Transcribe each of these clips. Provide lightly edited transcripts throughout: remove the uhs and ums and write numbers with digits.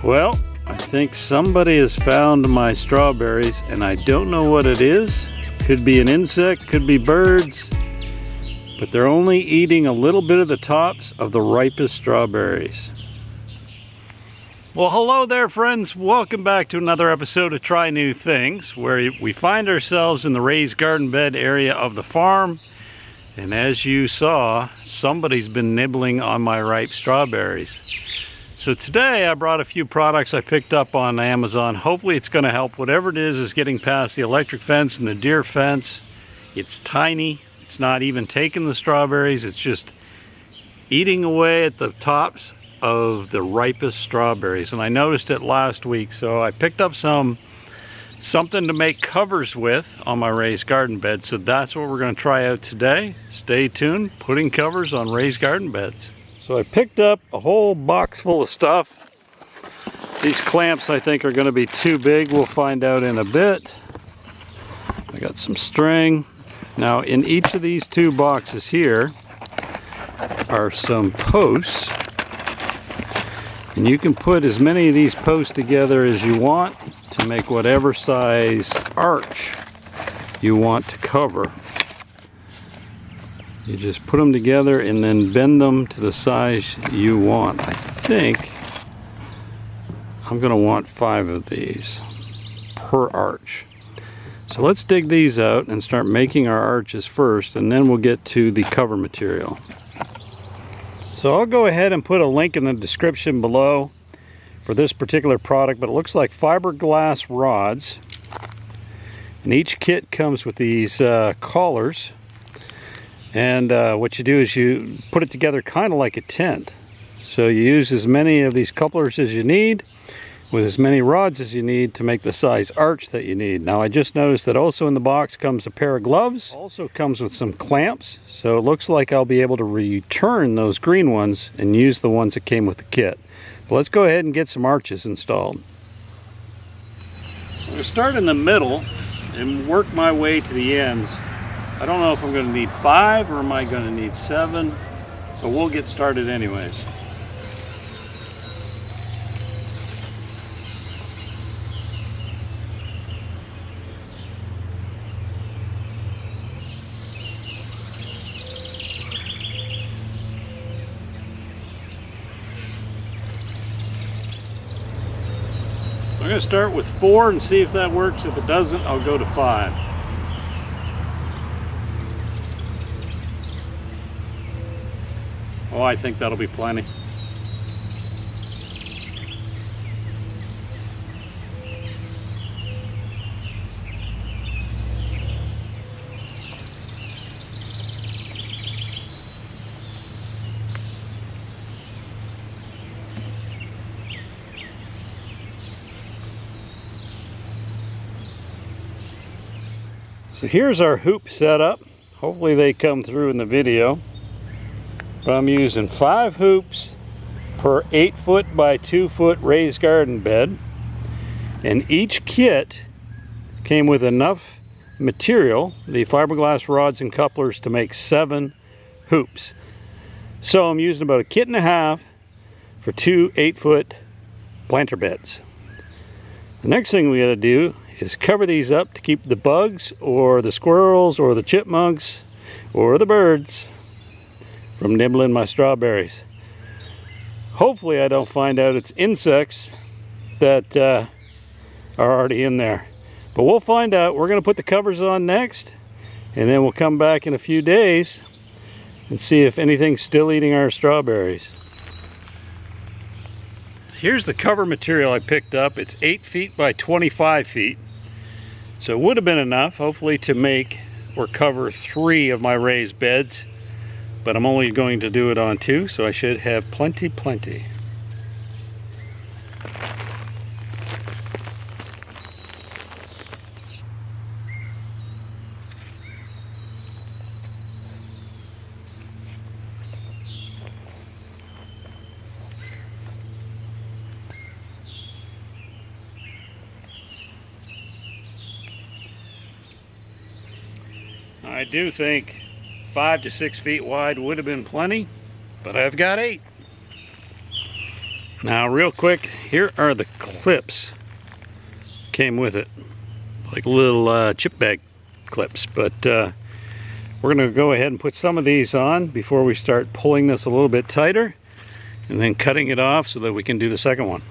Well, I think somebody has found my strawberries and I don't know what it is. Could be an insect, could be birds, but they're only eating a little bit of the tops of the ripest strawberries. Well, hello there friends. Welcome back to another episode of Try New Things, where we find ourselves in the raised garden bed area of the farm. And as you saw, somebody's been nibbling on my ripe strawberries. So today I brought a few products I picked up on Amazon. Hopefully it's going to help. Whatever it is getting past the electric fence and the deer fence. It's tiny. It's not even taking the strawberries. It's just eating away at the tops of the ripest strawberries. And I noticed it last week, so I picked up something to make covers with on my raised garden bed. So that's what we're going to try out today. Stay tuned. Putting covers on raised garden beds. So I picked up a whole box full of stuff. These clamps I think are going to be too big. We'll find out in a bit. I got some string. Now in each of these two boxes here are some posts. And you can put as many of these posts together as you want to make whatever size arch you want to cover. You just put them together and then bend them to the size you want. I think I'm going to want 5 of these per arch. So let's dig these out and start making our arches first, and then we'll get to the cover material. So I'll go ahead and put a link in the description below for this particular product, but it looks like fiberglass rods. And each kit comes with these collars. And what you do is you put it together kind of like a tent. So you use as many of these couplers as you need, with as many rods as you need to make the size arch that you need. Now I just noticed that also in the box comes a pair of gloves. Also comes with some clamps. So it looks like I'll be able to return those green ones and use the ones that came with the kit. But let's go ahead and get some arches installed. I'm going to start in the middle and work my way to the ends. I don't know if I'm going to need 5 or am I going to need 7, but we'll get started anyways. I'm going to start with 4 and see if that works. If it doesn't, I'll go to 5. Oh, I think that'll be plenty. So here's our hoop setup. Hopefully they come through in the video. But I'm using 5 hoops per 8-foot by 2-foot raised garden bed. And each kit came with enough material, the fiberglass rods and couplers, to make 7 hoops. So I'm using about a kit and a half for 2 8-foot planter beds. The next thing we got to do is cover these up to keep the bugs or the squirrels or the chipmunks or the birds from nibbling my strawberries. Hopefully I don't find out it's insects that are already in there. But we'll find out. We're going to put the covers on next, and then we'll come back in a few days and see if anything's still eating our strawberries. Here's the cover material I picked up. It's 8 feet by 25 feet. So it would have been enough, hopefully, to make or cover 3 of my raised beds. But I'm only going to do it on 2, so I should have plenty. I do think 5 to 6 feet wide would have been plenty, but I've got 8. Now real quick, here are the clips. Came with it, like little chip bag clips, but we're gonna go ahead and put some of these on before we start pulling this a little bit tighter and then cutting it off so that we can do the second one.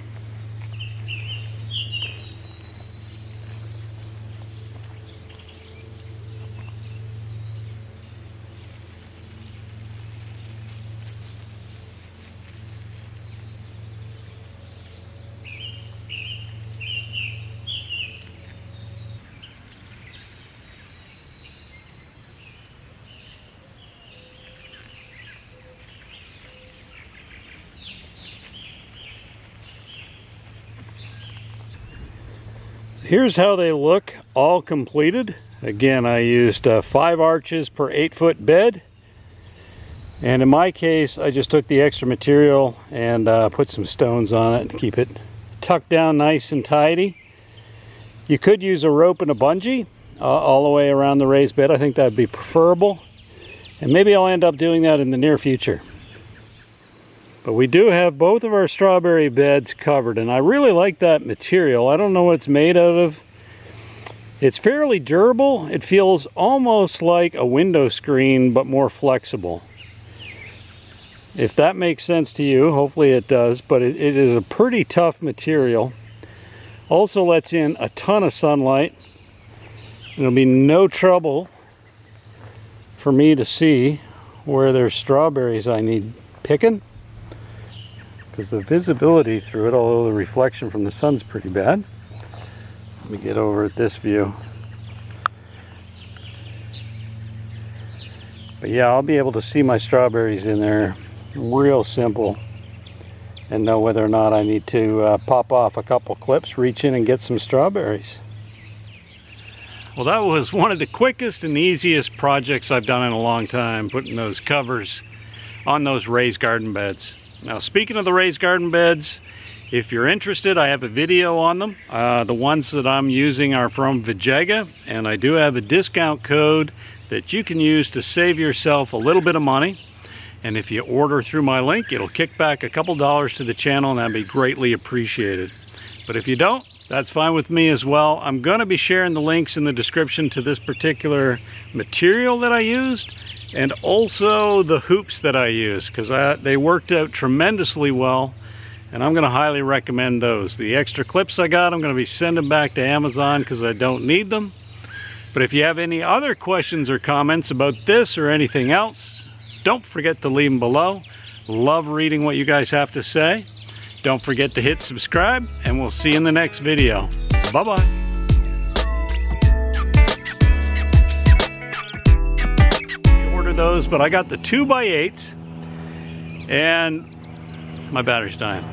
Here's how they look all completed. Again, I used 5 arches per 8-foot bed. And in my case, I just took the extra material and put some stones on it to keep it tucked down nice and tidy. You could use a rope and a bungee all the way around the raised bed. I think that'd be preferable. And maybe I'll end up doing that in the near future. But we do have both of our strawberry beds covered, and I really like that material. I don't know what it's made out of. It's fairly durable. It feels almost like a window screen, but more flexible. If that makes sense to you, hopefully it does, but it is a pretty tough material. Also lets in a ton of sunlight. It'll be no trouble for me to see where there's strawberries I need picking, because the visibility through it, although the reflection from the sun's pretty bad. Let me get over at this view. But yeah, I'll be able to see my strawberries in there real simple and know whether or not I need to pop off a couple clips, reach in and get some strawberries. Well, that was one of the quickest and easiest projects I've done in a long time, putting those covers on those raised garden beds. Now, speaking of the raised garden beds, if you're interested, I have a video on them. The ones that I'm using are from Vegega, and I do have a discount code that you can use to save yourself a little bit of money. And if you order through my link, it'll kick back a couple dollars to the channel, and that'd be greatly appreciated. But if you don't, that's fine with me as well. I'm going to be sharing the links in the description to this particular material that I used, and also the hoops that I use, because they worked out tremendously well, and I'm going to highly recommend those. The extra clips I got, I'm going to be sending back to Amazon because I don't need them. But if you have any other questions or comments about this or anything else, don't forget to leave them below. Love reading what you guys have to say. Don't forget to hit subscribe, and we'll see you in the next video. Bye-bye. Those, but I got the 2x8 and my battery's dying.